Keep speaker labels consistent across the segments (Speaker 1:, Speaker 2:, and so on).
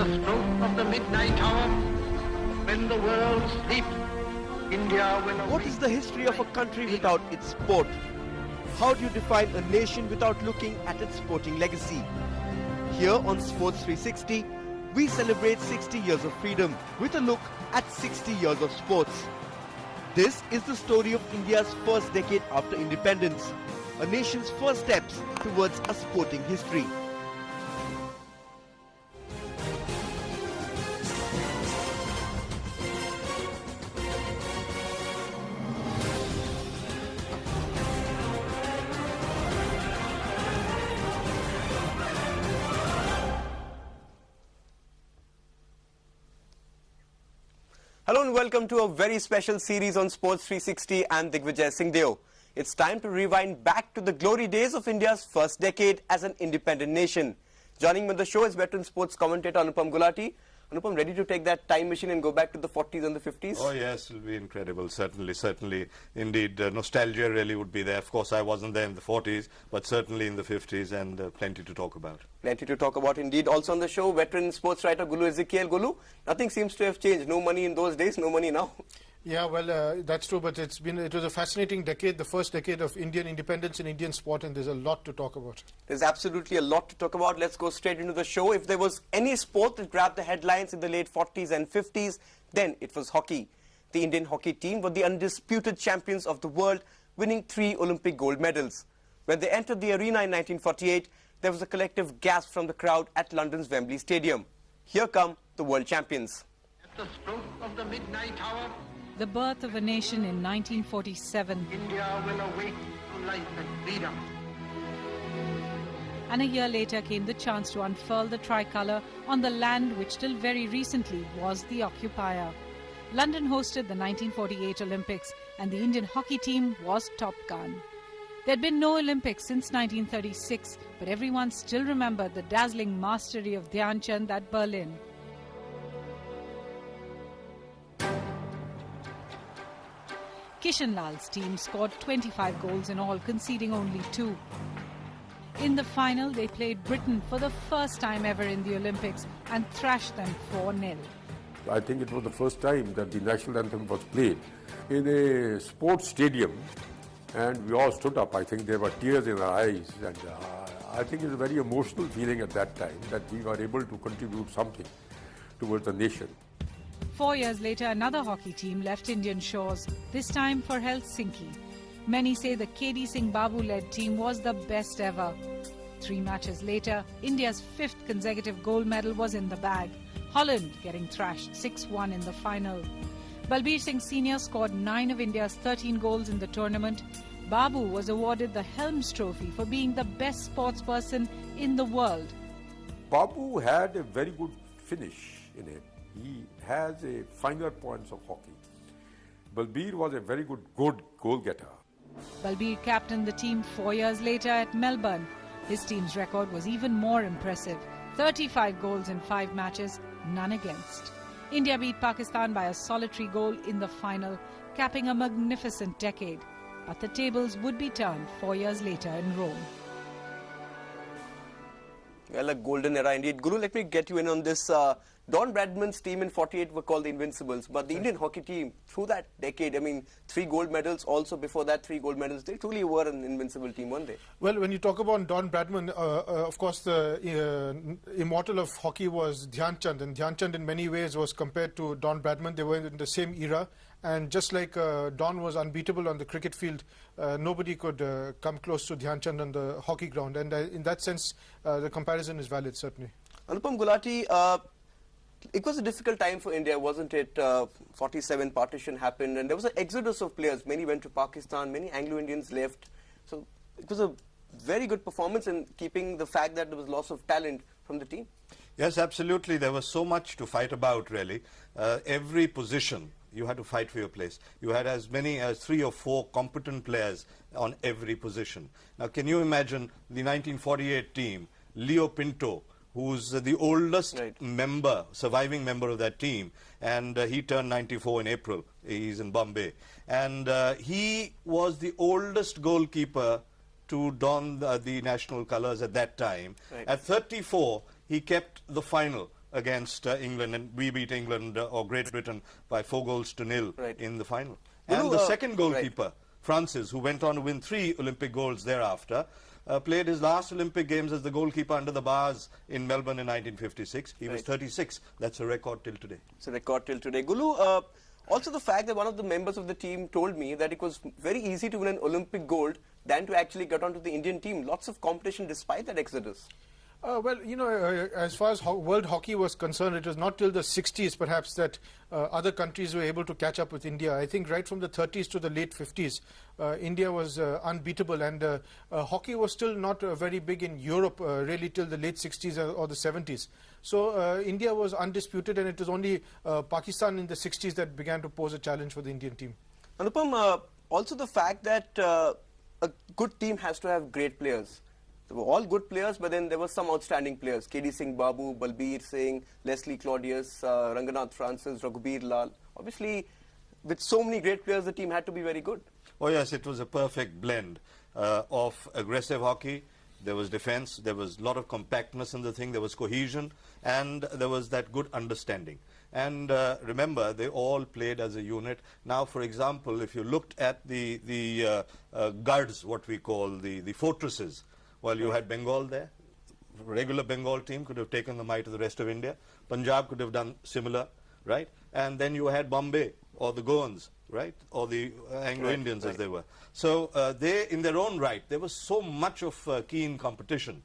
Speaker 1: the stroke of the midnight hour, when the world sleeps, India will awake.
Speaker 2: What is the history of a country without its sport? How do you define a nation without looking at its sporting legacy? Here on Sports 360, we celebrate 60 years of freedom with a look at 60 years of sports. This is the story of India's first decade after independence, a nation's first steps towards a sporting history.
Speaker 3: Hello and welcome to a very special series on Sports 360 and Digvijay Singh Deo. It's time to rewind back to the glory days of India's first decade as an independent nation. Joining me on the show is veteran sports commentator Anupam Gulati. Anupam, ready to take that time machine and go back to the 40s and the 50s?
Speaker 4: Oh yes, it'll be incredible, certainly. Indeed, nostalgia really would be there. Of course, I wasn't there in the 40s, but certainly in the 50s, and plenty to talk about.
Speaker 3: Plenty to talk about indeed. Also on the show, veteran sports writer Gulu Ezekiel. Gulu, nothing seems to have changed. No money in those days, no money now.
Speaker 5: Yeah, well, that's true, but it was a fascinating decade, the first decade of Indian independence in Indian sport, and there's a lot to talk about.
Speaker 3: There's absolutely a lot to talk about. Let's go straight into the show. If there was any sport that grabbed the headlines in the late 40s and 50s, then it was hockey. The Indian hockey team were the undisputed champions of the world, winning 3 Olympic gold medals. When they entered the arena in 1948, there was a collective gasp from the crowd at London's Wembley Stadium. Here come the world champions.
Speaker 1: At the stroke of the midnight hour,
Speaker 6: The birth of a nation in 1947,
Speaker 1: India will awake to life and freedom.
Speaker 6: and a year later came the chance to unfurl the tricolour on the land which till very recently was the occupier. London hosted the 1948 Olympics, and the Indian hockey team was top gun. There had been no Olympics since 1936, but everyone still remembered the dazzling mastery of Dhyan Chand at Berlin. Kishan Lal's team scored 25 goals in all, conceding only 2. In the final, they played Britain for the first time ever in the Olympics and thrashed them 4-0.
Speaker 7: I think it was the first time that the national anthem was played in a sports stadium, and we all stood up. I think there were tears in our eyes, and I think it's a very emotional feeling at that time that we were able to contribute something towards the nation.
Speaker 6: 4 years later, another hockey team left Indian shores, this time for Helsinki. Many say the KD Singh Babu-led team was the best ever. 3 matches later, India's 5th consecutive gold medal was in the bag, Holland getting thrashed 6-1 in the final. Balbir Singh Sr. scored 9 of India's 13 goals in the tournament. Babu was awarded the Helms Trophy for being the best sportsperson in the world.
Speaker 7: Babu had a very good finish in him. He has a finer points of hockey. Balbir was a very good goal-getter.
Speaker 6: Balbir captained the team 4 years later at Melbourne. His team's record was even more impressive. 35 goals in 5 matches, none against. India beat Pakistan by a solitary goal in the final, capping a magnificent decade. But the tables would be turned 4 years later in Rome.
Speaker 3: Well, a golden era indeed. Guru, let me get you in on this. Don Bradman's team in 48 were called the Invincibles, but the Indian hockey team, through that decade, I mean, 3 gold medals, also before that 3 gold medals, they truly were an invincible team, weren't they?
Speaker 5: Well, when you talk about Don Bradman, of course, the immortal of hockey was Dhyan Chand, and Dhyan Chand in many ways was compared to Don Bradman. They were in the same era, and just like Don was unbeatable on the cricket field, nobody could come close to Dhyan Chand on the hockey ground, and in that sense, the comparison is valid, certainly.
Speaker 3: Anupam Gulati, it was a difficult time for India, wasn't it? 47 partition happened, and there was an exodus of players. Many went to Pakistan, many Anglo-Indians left. So it was a very good performance in keeping the fact that there was loss of talent from the team.
Speaker 4: Yes, absolutely. There was so much to fight about, really. Every position, you had to fight for your place. You had as many as 3 or 4 competent players on every position. Now, can you imagine the 1948 team, Leo Pinto, who's the oldest member, surviving member of that team, and he turned 94 in April. He's in Bombay. And he was the oldest goalkeeper to don the national colours at that time. At 34, he kept the final against England, and we beat England or Great Britain by 4-0
Speaker 3: Right.
Speaker 4: in the final.
Speaker 3: Guru,
Speaker 4: And the second goalkeeper,
Speaker 3: right.
Speaker 4: Francis, who went on to win 3 Olympic golds thereafter, played his last Olympic Games as the goalkeeper under the bars in Melbourne in 1956. He was
Speaker 3: Right.
Speaker 4: 36. That's a record till today.
Speaker 3: It's a record till today. Gulu, also the fact that one of the members of the team told me that it was very easy to win an Olympic gold than to actually get onto the Indian team. Lots of competition despite that exodus.
Speaker 5: Well, you know, as far as world hockey was concerned, it was not till the 60s perhaps that other countries were able to catch up with India. I think right from the 30s to the late 50s, India was unbeatable, and hockey was still not very big in Europe really till the late 60s or the 70s. So India was undisputed, and it was only Pakistan in the 60s that began to pose a challenge for the Indian team.
Speaker 3: Anupam, also the fact that a good team has to have great players. They were all good players, but then there were some outstanding players. KD Singh Babu, Balbir Singh, Leslie Claudius, Ranganath Francis, Raghubir Lal. Obviously, with so many great players, the team had to be very good.
Speaker 4: Oh yes, it was a perfect blend of aggressive hockey. There was defense, there was a lot of compactness in the thing, there was cohesion, and there was that good understanding. And remember, they all played as a unit. Now, for example, if you looked at the guards, what we call the fortresses, well, you had Bengal there. Regular Bengal team could have taken the might of the rest of India. Punjab could have done similar, right? And then you had Bombay or the Goans, right? Or the Anglo-Indians as they were. So they, in their own right, there was so much of keen competition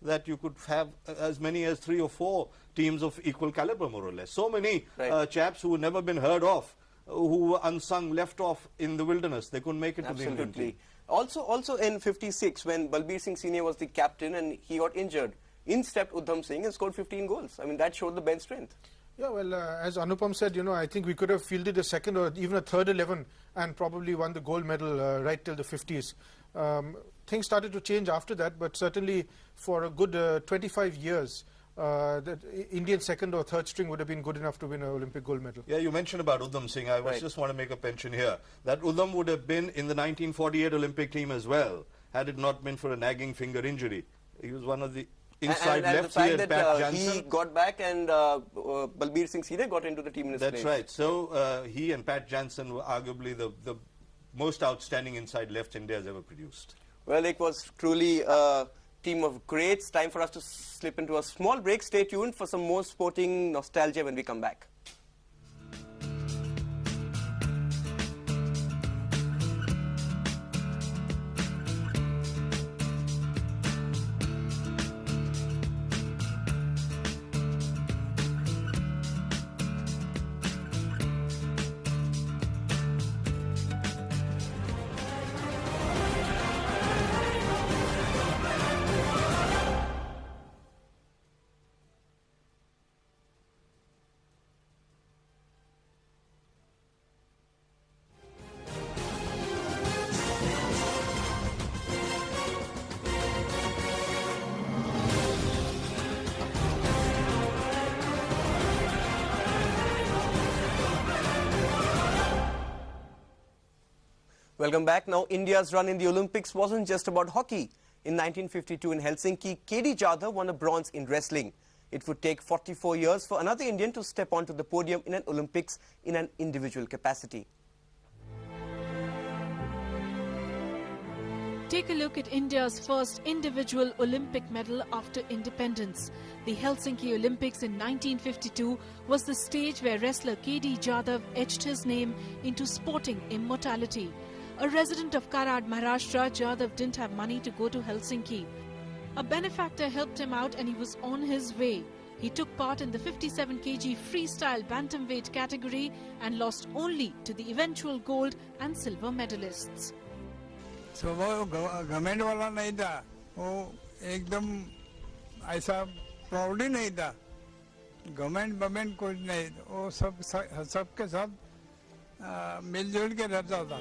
Speaker 4: that you could have as many as 3 or 4 teams of equal caliber, more or less. So many chaps who had never been heard of, who were unsung, left off in the wilderness. They couldn't make it to the Indian team.
Speaker 3: Also in 56, when Balbir Singh Senior was the captain and he got injured, in stepped Udham Singh and scored 15 goals. I mean, that showed the bench strength.
Speaker 5: Yeah, well, as Anupam said, you know, I think we could have fielded a second or even a third 11 and probably won the gold medal right till the 50s. Things started to change after that, but certainly for a good 25 years, the Indian second or third string would have been good enough to win an Olympic gold medal.
Speaker 4: Yeah, you mentioned about Udham Singh. I just want to make a mention here that Udham would have been in the 1948 Olympic team as well, had it not been for a nagging finger injury. He was one of the inside
Speaker 3: and
Speaker 4: left.
Speaker 3: the fact
Speaker 4: He
Speaker 3: that
Speaker 4: had Pat Jansen.
Speaker 3: he got back and Balbir Singh Senior got into the team in his place.
Speaker 4: That's right. So he and Pat Jansen were arguably the most outstanding inside left India has ever produced.
Speaker 3: Well, it was truly a team of greats. Time for us to slip into a small break. Stay tuned for some more sporting nostalgia when we come back. Welcome back. Now, India's run in the Olympics wasn't just about hockey. In 1952 in Helsinki, KD Jadhav won a bronze in wrestling. It would take 44 years for another Indian to step onto the podium in an Olympics in an individual capacity.
Speaker 6: Take a look at India's first individual Olympic medal after independence. The Helsinki Olympics in 1952 was the stage where wrestler KD Jadhav etched his name into sporting immortality. A resident of Karad, Maharashtra, Jadhav didn't have money to go to Helsinki. A benefactor helped him out and he was on his way. He took part in the 57 kg freestyle bantamweight category and lost only to the eventual gold and silver medalists.
Speaker 8: So वो government वाला नहीं था, वो एकदम ऐसा proud ही नहीं था, government कुछ नहीं, वो सबके सब मिलजुल के रहता था.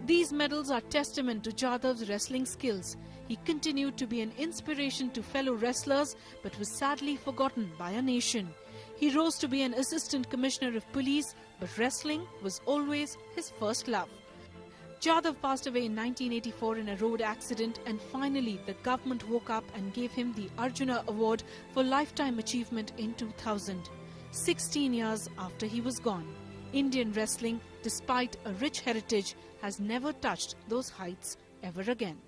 Speaker 6: These medals are testament to Jadhav's wrestling skills. He continued to be an inspiration to fellow wrestlers but was sadly forgotten by a nation. He rose to be an assistant commissioner of police, but wrestling was always his first love. Jadhav passed away in 1984 in a road accident, and finally the government woke up and gave him the Arjuna Award for Lifetime Achievement in 2000. 16 years after he was gone, Indian wrestling, despite a rich heritage, has never touched those heights ever again.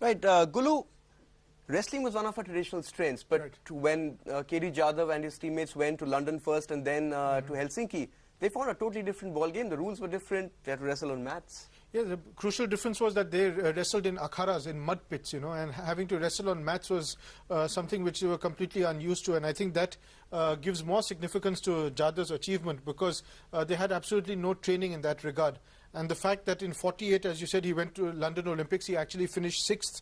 Speaker 3: Right, Gulu, wrestling was one of our traditional strengths, but
Speaker 5: Right.
Speaker 3: when KD Jadhav and his teammates went to London first and then to Helsinki, they found a totally different ball game. The rules were different. They had to wrestle on mats.
Speaker 5: Yeah, the crucial difference was that they wrestled in akharas, in mud pits, and having to wrestle on mats was something which they were completely unused to. And I think that gives more significance to Jadhav's achievement, because they had absolutely no training in that regard. And the fact that in 48, as you said, he went to London Olympics, he actually finished 6th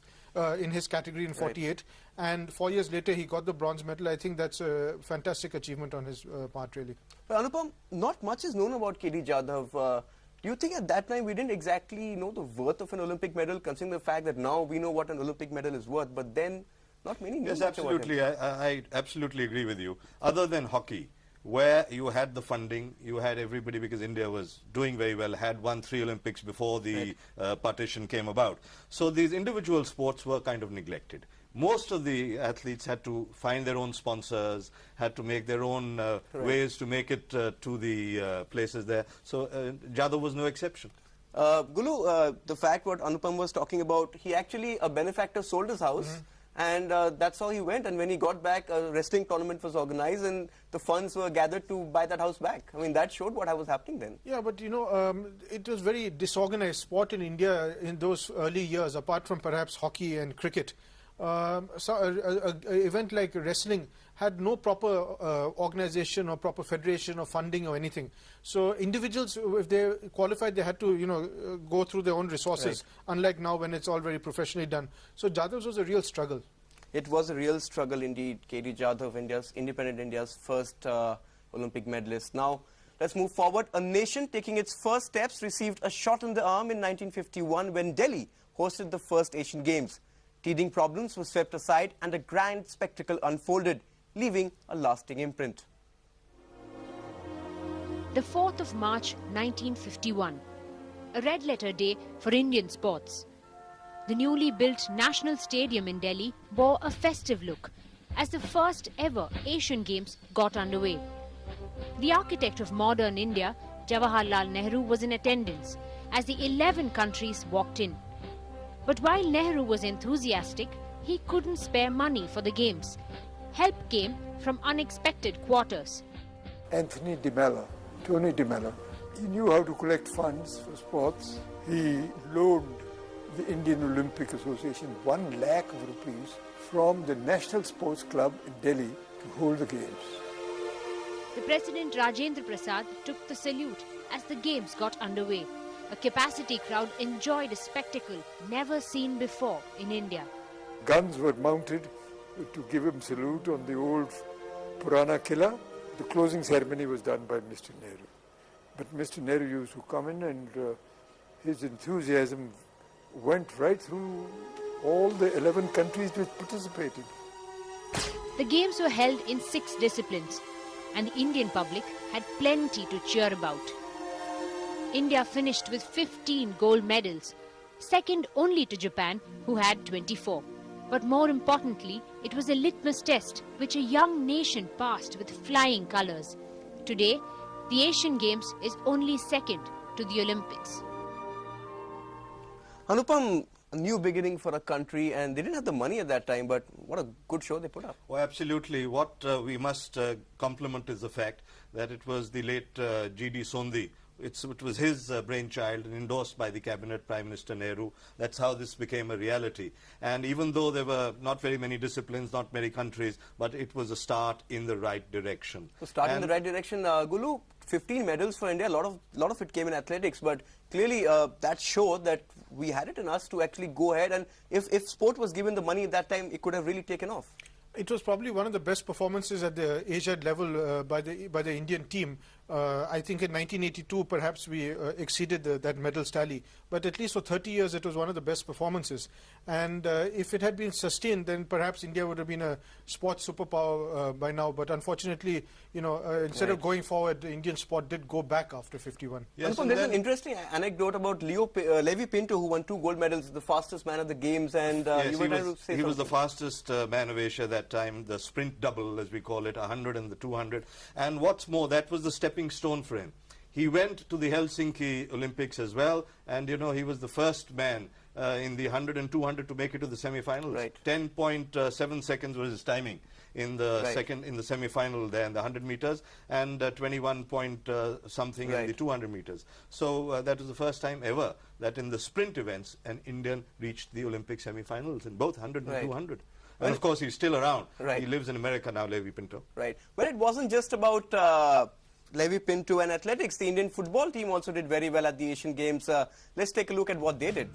Speaker 5: in his category in 48. Right. And 4 years later, he got the bronze medal. I think that's a fantastic achievement on his part, really.
Speaker 3: But Anupam, not much is known about KD Jadhav. Do you think at that time we didn't exactly know the worth of an Olympic medal, considering the fact that now we know what an Olympic medal is worth, but then not many knew
Speaker 4: Yes,
Speaker 3: much about
Speaker 4: absolutely.
Speaker 3: him.
Speaker 4: I absolutely agree with you. Other than hockey, where you had the funding, you had everybody, because India was doing very well, had won 3 Olympics before the partition came about. So these individual sports were kind of neglected. Most of the athletes had to find their own sponsors, had to make their own ways to make it to the places there. So Jadhav was no exception.
Speaker 3: Gulu, the fact what Anupam was talking about, he actually, a benefactor sold his house. And that's how he went. And when he got back, a wrestling tournament was organized and the funds were gathered to buy that house back. I mean, that showed what was happening then.
Speaker 5: Yeah, but it was very disorganized sport in India in those early years, apart from perhaps hockey and cricket. So an event like wrestling had no proper organization or proper federation or funding or anything. So individuals, if they qualified, they had to go through their own resources, unlike now when it's all very professionally done. So Jadhav's was a real struggle.
Speaker 3: It was a real struggle indeed. KD Jadhav, independent India's first Olympic medalist. Now, let's move forward. A nation taking its first steps received a shot in the arm in 1951 when Delhi hosted the first Asian Games. Teething problems were swept aside and a grand spectacle unfolded, leaving a lasting imprint.
Speaker 9: The 4th of March 1951, a red-letter day for Indian sports. The newly built National Stadium in Delhi bore a festive look as the first ever Asian Games got underway. The architect of modern India, Jawaharlal Nehru, was in attendance as the 11 countries walked in. But while Nehru was enthusiastic, he couldn't spare money for the Games. Help came from unexpected quarters.
Speaker 10: Anthony de Mello, Tony de Mello, he knew how to collect funds for sports. He loaned the Indian Olympic Association 1 lakh of rupees from the National Sports Club in Delhi to hold the Games.
Speaker 9: The President Rajendra Prasad took the salute as the Games got underway. A capacity crowd enjoyed a spectacle never seen before in India.
Speaker 10: Guns were mounted to give him salute on the old Purana Killa. The closing ceremony was done by Mr. Nehru. But Mr. Nehru used to come in and his enthusiasm went right through all the 11 countries which participated.
Speaker 9: The Games were held in 6 disciplines and the Indian public had plenty to cheer about. India finished with 15 gold medals, second only to Japan, who had 24. But more importantly, it was a litmus test which a young nation passed with flying colours. Today, the Asian Games is only second to the Olympics.
Speaker 3: Anupam, a new beginning for a country, and they didn't have the money at that time, but what a good show they put up.
Speaker 4: Oh, absolutely. What we must compliment is the fact that it was the late G.D. Sondhi. It was his brainchild and endorsed by the cabinet, Prime Minister Nehru. That's how this became a reality. And even though there were not very many disciplines, not many countries, but it was a start in the right direction.
Speaker 3: So start in the right direction. Gulu, 15 medals for India. A lot of it came in athletics, but clearly that showed that we had it in us to actually go ahead. And if sport was given the money at that time, it could have really taken off.
Speaker 5: It was probably one of the best performances at the Asia level by the Indian team, I think in 1982 perhaps we exceeded that medal tally, but at least for 30 years it was one of the best performances. And if it had been sustained, then perhaps India would have been a sports superpower by now. But unfortunately, instead of going forward, the Indian sport did go back after 51.
Speaker 3: Yes, there's an interesting anecdote about Levi Pinto, who won 2 gold medals, the fastest man at the games, and
Speaker 4: yes,
Speaker 3: you were trying to say
Speaker 4: he was the fastest man of Asia that time, the sprint double, as we call it, 100 and the 200. And what's more, that was the stepping stone for him. He went to the Helsinki Olympics as well, and he was the first man in the 100 and 200 to make it to the semi-finals.
Speaker 3: Right.
Speaker 4: 10.7 seconds was his timing in the semi-final there in the 100 meters, and 21 point something in the 200 meters. So that was the first time ever that in the sprint events an Indian reached the Olympic semi-finals in both 100 and 200. And of course he's still around.
Speaker 3: Right.
Speaker 4: He lives in America now, Levi Pinto.
Speaker 3: Right. Well, it wasn't just about Levi Pinto and athletics. The Indian football team also did very well at the Asian Games. Let's take a look at what they did.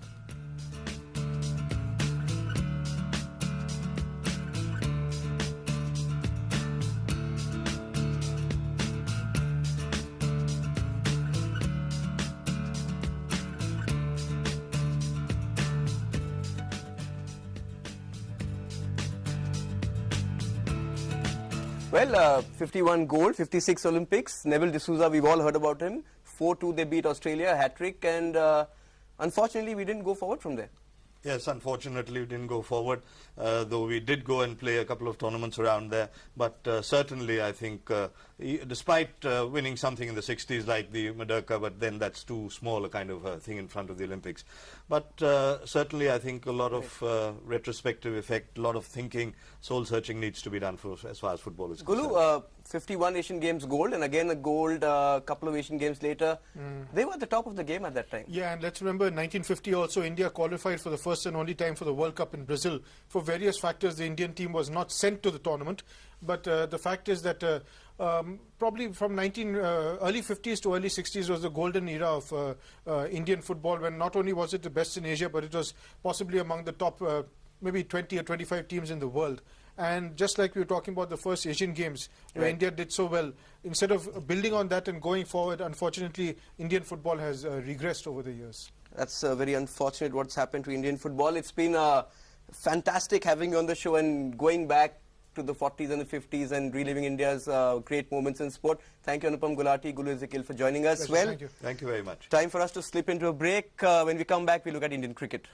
Speaker 3: Well, 51 gold, 56 Olympics. Neville D'Souza, we've all heard about him. 4-2 they beat Australia, hat-trick, and unfortunately we didn't go forward from there.
Speaker 4: Yes, unfortunately we didn't go forward, though we did go and play a couple of tournaments around there. But certainly I think, despite winning something in the 60s like the Madurka, but then that's too small a kind of thing in front of the Olympics. But certainly I think a lot of retrospective effect, a lot of thinking, soul-searching needs to be done as far as football is concerned.
Speaker 3: Gulu, 51 Asian Games gold, and again a gold a couple of Asian Games later. They were at the top of the game at that time.
Speaker 5: Yeah, and let's remember in 1950 also India qualified for the first and only time for the World Cup in Brazil. For various factors, the Indian team was not sent to the tournament. But the fact is that probably from early 50s to early 60s was the golden era of Indian football, when not only was it the best in Asia, but it was possibly among the top maybe 20 or 25 teams in the world. And just like we were talking about the first Asian Games, where India did so well, instead of building on that and going forward, unfortunately, Indian football has regressed over the years.
Speaker 3: That's very unfortunate what's happened to Indian football. It's been fantastic having you on the show and going back to the 40s and the 50s and reliving India's great moments in sport. Thank you, Anupam Gulati, Gulu Ezekiel, for joining us.
Speaker 5: Pleasure,
Speaker 3: well,
Speaker 5: thank you.
Speaker 4: Thank you very much.
Speaker 3: Time for us to slip into a break. When we come back, we look at Indian cricket.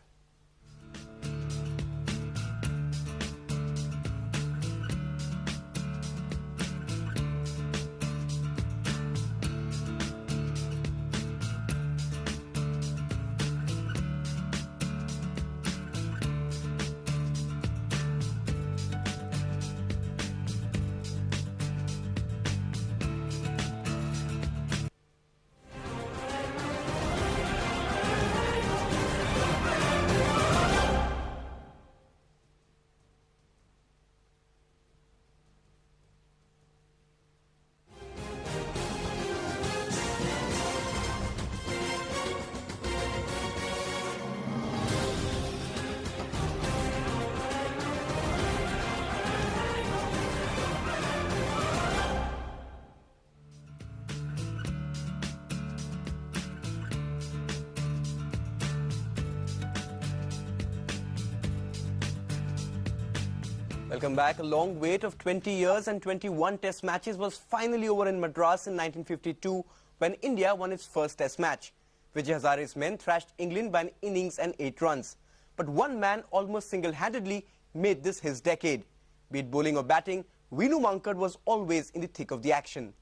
Speaker 3: Welcome back. A long wait of 20 years and 21 test matches was finally over in Madras in 1952 when India won its first test match. Vijay Hazare's men thrashed England by an innings and 8 runs. But one man almost single-handedly made this his decade. Be it bowling or batting, Veenu Mankad was always in the thick of the action.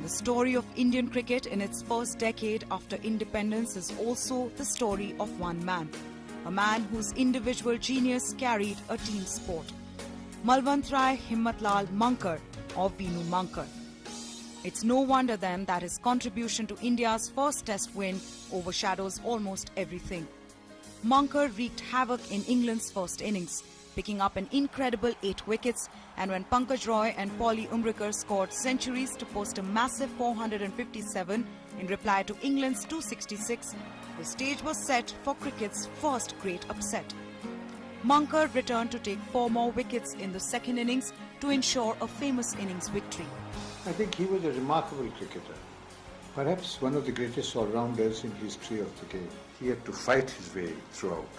Speaker 11: The story of Indian cricket in its first decade after independence is also the story of one man. A man whose individual genius carried a team sport. Malwant Rai Himmatlal Mankad, or Veenu Mankad. It's no wonder then that his contribution to India's first test win overshadows almost everything. Mankad wreaked havoc in England's first innings, picking up an incredible 8 wickets, and when Pankaj Roy and Polly Umrikar scored centuries to post a massive 457 in reply to England's 266, the stage was set for cricket's first great upset. Mankad returned to take 4 more wickets in the second innings to ensure a famous innings victory.
Speaker 12: I think he was a remarkable cricketer, perhaps one of the greatest all-rounders in history of the game. He had to fight his way throughout,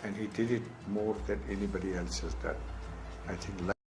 Speaker 12: and he did it more than anybody else has done. I think